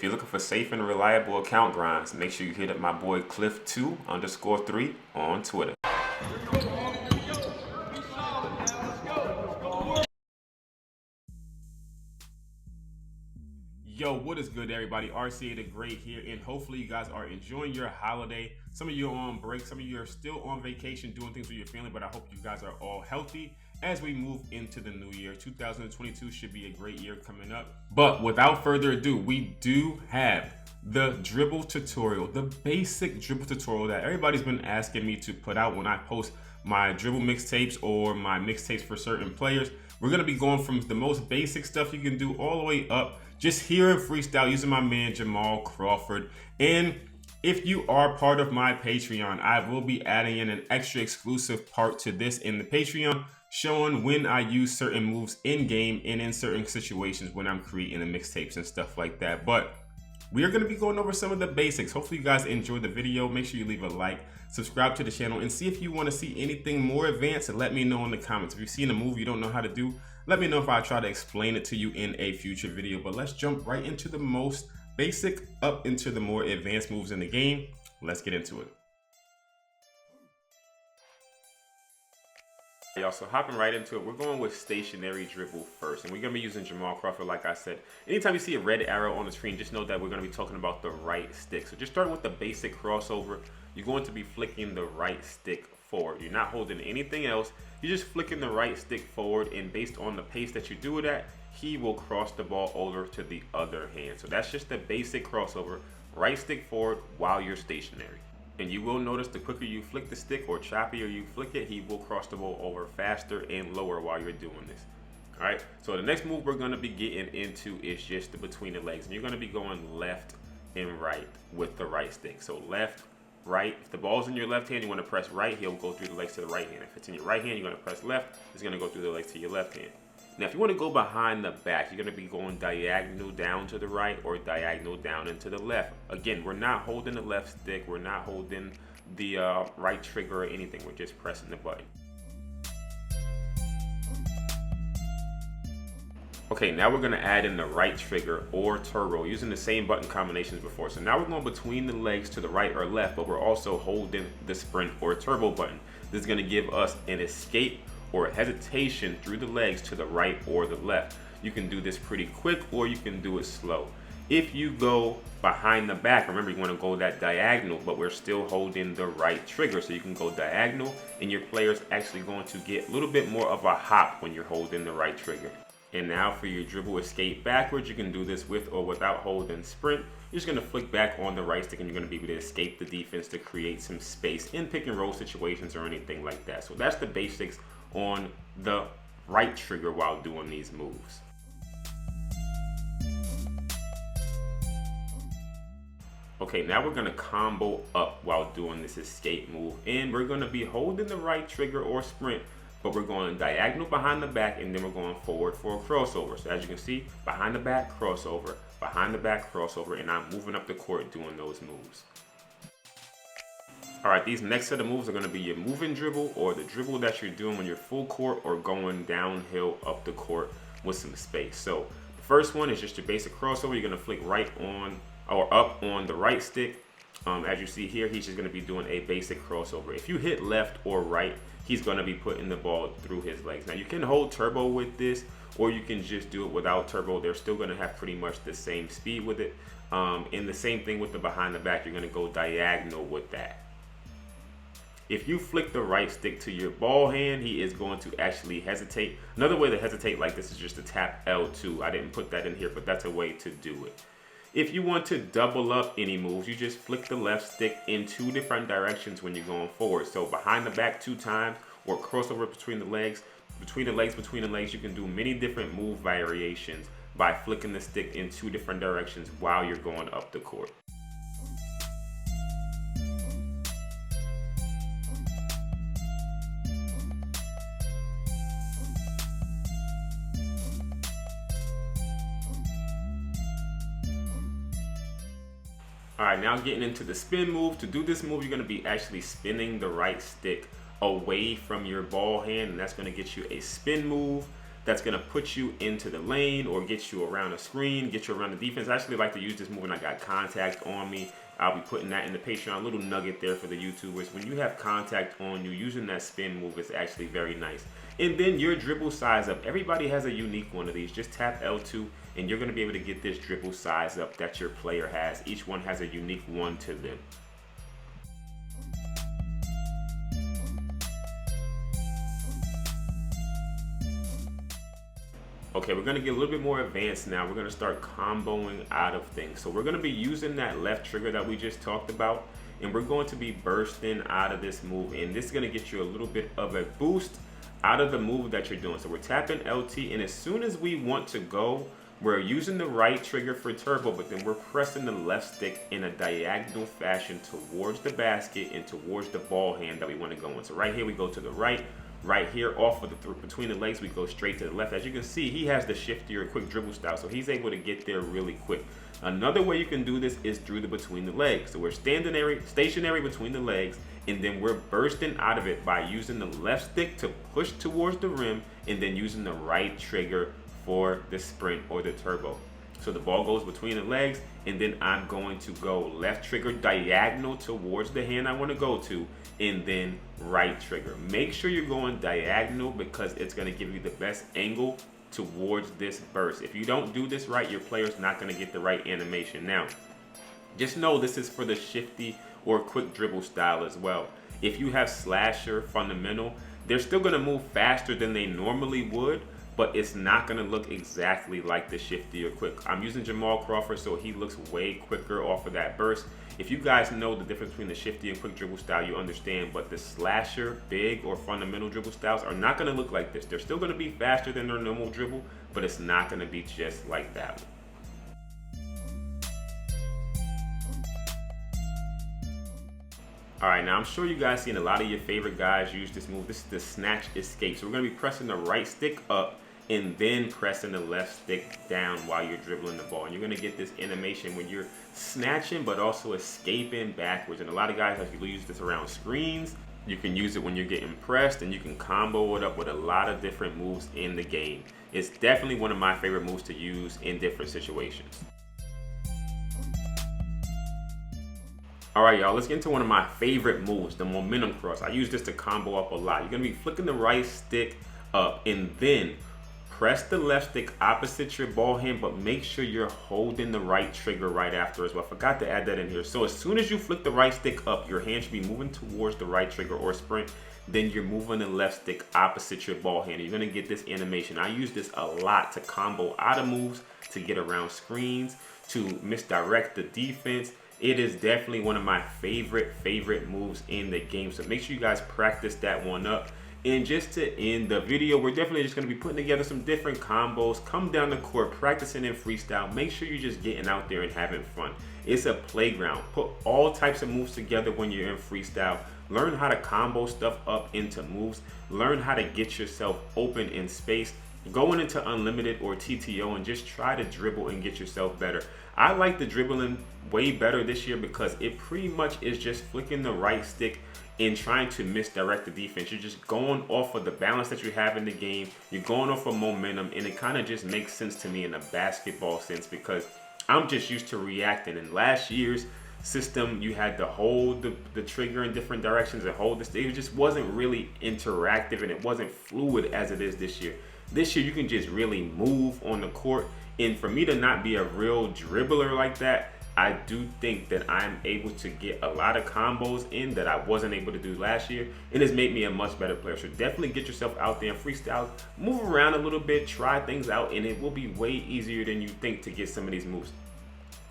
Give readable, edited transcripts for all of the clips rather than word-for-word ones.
If you're looking for safe and reliable account grinds, make sure you hit up my boy Cliff2_3 on Twitter. Yo, what is good, everybody? RCA the Great here, and hopefully you guys are enjoying your holiday. Some of you are on break, some of you are still on vacation doing things with your family, but I hope you guys are all healthy as we move into the new year. 2022 should be a great year coming up. But without further ado, we do have the dribble tutorial, the basic dribble tutorial that everybody's been asking me to put out when I post my dribble mixtapes or my mixtapes for certain players. We're gonna be going from the most basic stuff you can do all the way up, just here in freestyle using my man Jamal Crawford. And if you are part of my Patreon, I will be adding in an extra exclusive part to this in the Patreon, showing when I use certain moves in game and in certain situations when I'm creating the mixtapes and stuff like that. But we are going to be going over some of the basics. Hopefully you guys enjoyed the video. Make sure you leave a like, subscribe to the channel, and see if you want to see anything more advanced, and let me know in the comments. If you've seen a move you don't know how to do, let me know if I try to explain it to you in a future video. But let's jump right into the most basic up into the more advanced moves in the game. Let's get into it. Y'all, so hopping right into it, we're going with stationary dribble first, and we're going to be using Jamal Crawford. Like I said, anytime you see a red arrow on the screen, just know that we're going to be talking about the right stick. So just start with the basic crossover. You're going to be flicking the right stick forward. You're not holding anything else. You're just flicking the right stick forward, and based on the pace that you do it at, he will cross the ball over to the other hand. So that's just the basic crossover, right stick forward while you're stationary. And you will notice the quicker you flick the stick or choppier you flick it, he will cross the ball over faster and lower while you're doing this. All right, so the next move we're going to be getting into is just the between the legs. And you're going to be going left and right with the right stick. So left, right. If the ball's in your left hand, you want to press right, he'll go through the legs to the right hand. If it's in your right hand, you're going to press left, it's going to go through the legs to your left hand. Now, if you want to go behind the back, you're going to be going diagonal down to the right or diagonal down into the left. Again, we're not holding the left stick. We're not holding the right trigger or anything. We're just pressing the button. Okay, now we're going to add in the right trigger or turbo using the same button combinations before. So now we're going between the legs to the right or left, but we're also holding the sprint or turbo button. This is going to give us an escape or hesitation through the legs to the right or the left. You can do this pretty quick or you can do it slow. If you go behind the back, remember you want to go that diagonal, but we're still holding the right trigger. So you can go diagonal and your player's actually going to get a little bit more of a hop when you're holding the right trigger. And now for your dribble escape backwards, you can do this with or without holding sprint. You're just going to flick back on the right stick and you're going to be able to escape the defense to create some space in pick and roll situations or anything like that. So that's the basics on the right trigger while doing these moves. Okay, now we're going to combo up while doing this escape move, and we're going to be holding the right trigger or sprint, but we're going diagonal behind the back, and then we're going forward for a crossover. So as you can see, behind the back crossover, behind the back crossover, and I'm moving up the court doing those moves. All right, these next set of moves are going to be your MoveIn Dribble, or the dribble that you're doing when you're full court or going downhill up the court with some space. So the first one is just your basic crossover. You're going to flick right on or up on the right stick. As you see here, he's just going to be doing a basic crossover. If you hit left or right, he's going to be putting the ball through his legs. Now you can hold turbo with this, or you can just do it without turbo. They're still going to have pretty much the same speed with it. And the same thing with the behind the back, you're going to go diagonal with that. If you flick the right stick to your ball hand, he is going to actually hesitate. Another way to hesitate like this is just to tap L2. I didn't put that in here, but that's a way to do it. If you want to double up any moves, you just flick the left stick in 2 different directions when you're going forward. So behind the back 2 times, or crossover between the legs. Between the legs, you can do many different move variations by flicking the stick in 2 different directions while you're going up the court. All right, now getting into the spin move. To do this move, you're going to be actually spinning the right stick away from your ball hand, and that's going to get you a spin move. that's going to put you into the lane or get you around a screen, get you around the defense. I actually like to use this move when I got contact on me. I'll be putting that in the Patreon, a little nugget there for the YouTubers. When you have contact on you, using that spin move is actually very nice. And then your dribble size up. Everybody has a unique one of these. Just tap L2 and you're going to be able to get this dribble size up that your player has. Each one has a unique one to them. Okay, we're gonna get a little bit more advanced now. We're gonna start comboing out of things. So we're gonna be using that left trigger that we just talked about, and we're going to be bursting out of this move. And this is gonna get you a little bit of a boost out of the move that you're doing. So we're tapping LT, and as soon as we want to go, we're using the right trigger for turbo, but then we're pressing the left stick in a diagonal fashion towards the basket and towards the ball hand that we wanna go in. So right here, we go to the right. Right here, off of between the legs, we go straight to the left. As you can see, he has the shifty or quick dribble style, so he's able to get there really quick. Another way you can do this is through the between the legs. So we're stationary between the legs, and then we're bursting out of it by using the left stick to push towards the rim, and then using the right trigger for the sprint or the turbo. So the ball goes between the legs, and then I'm going to go left trigger diagonal towards the hand I want to go to, and then right trigger. Make sure you're going diagonal because it's going to give you the best angle towards this burst. If you don't do this right, your player's not going to get the right animation. Now, just know this is for the shifty or quick dribble style as well. If you have slasher, fundamental, they're still going to move faster than they normally would, but it's not going to look exactly like the shifty or quick. I'm using Jamal Crawford, so he looks way quicker off of that burst. If you guys know the difference between the shifty and quick dribble style, you understand, but the slasher, big, or fundamental dribble styles are not going to look like this. They're still going to be faster than their normal dribble, but it's not going to be just like that one. All right, now I'm sure you guys seen a lot of your favorite guys use this move. This is the Snatch Escape. So we're gonna be pressing the right stick up and then pressing the left stick down while you're dribbling the ball. And you're gonna get this animation when you're snatching, but also escaping backwards. And a lot of guys actually use this around screens. You can use it when you're getting pressed, and you can combo it up with a lot of different moves in the game. It's definitely one of my favorite moves to use in different situations. All right, y'all, let's get into one of my favorite moves, the momentum cross. I use this to combo up a lot. You're gonna be flicking the right stick up and then press the left stick opposite your ball hand, but make sure you're holding the right trigger right after as well. I forgot to add that in here. So as soon as you flick the right stick up, your hand should be moving towards the right trigger or sprint. Then you're moving the left stick opposite your ball hand. You're gonna get this animation. I use this a lot to combo out of moves, to get around screens, to misdirect the defense. It is definitely one of my favorite moves in the game. So make sure you guys practice that one up. And just to end the video, we're definitely just going to be putting together some different combos. Come down the court, practicing in freestyle. Make sure you're just getting out there and having fun. It's a playground. Put all types of moves together when you're in freestyle. Learn how to combo stuff up into moves. Learn how to get yourself open in space. Going into unlimited or TTO and just try to dribble and get yourself better. I like the dribbling way better this year because it pretty much is just flicking the right stick and trying to misdirect the defense. You're just going off of the balance that you have in the game. You're going off of momentum, and it kind of just makes sense to me in a basketball sense because I'm just used to reacting. In last year's system, you had to hold the trigger in different directions and hold the stick. It just wasn't really interactive, and it wasn't fluid as it is this year. This year, you can just really move on the court. And for me to not be a real dribbler like that, I do think that I'm able to get a lot of combos in that I wasn't able to do last year. And it's made me a much better player. So definitely get yourself out there and freestyle. Move around a little bit, try things out, and it will be way easier than you think to get some of these moves.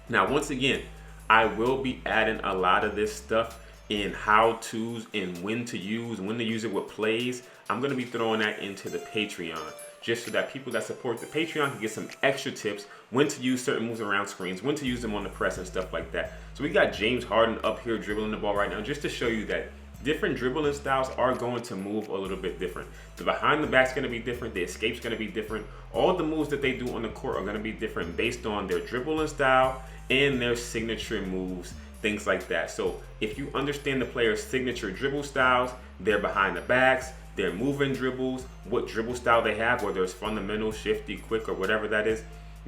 Now, once again, I will be adding a lot of this stuff in how-tos and when to use it with plays. I'm going to be throwing that into the Patreon, just so that people that support the Patreon can get some extra tips when to use certain moves around screens, when to use them on the press and stuff like that. So we got James Harden up here dribbling the ball right now, just to show you that different dribbling styles are going to move a little bit different. The behind the back's going to be different, the escape's going to be different. All the moves that they do on the court are going to be different based on their dribbling style and their signature moves, things like that. So if you understand the player's signature dribble styles, their behind the backs, their move-in dribbles, what dribble style they have, whether it's fundamental, shifty, quick, or whatever that is.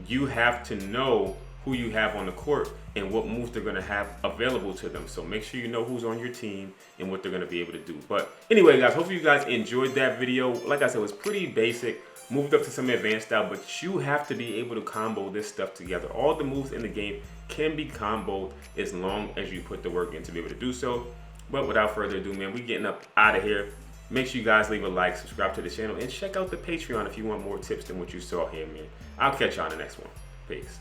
You have to know who you have on the court and what moves they're going to have available to them. So make sure you know who's on your team and what they're going to be able to do. But anyway, guys, hopefully you guys enjoyed that video. Like I said, it was pretty basic, moved up to some advanced style, but you have to be able to combo this stuff together. All the moves in the game can be comboed as long as you put the work in to be able to do so. But without further ado, man, we getting up out of here. Make sure you guys leave a like, subscribe to the channel, and check out the Patreon if you want more tips than what you saw here, man. I'll catch you on the next one. Peace.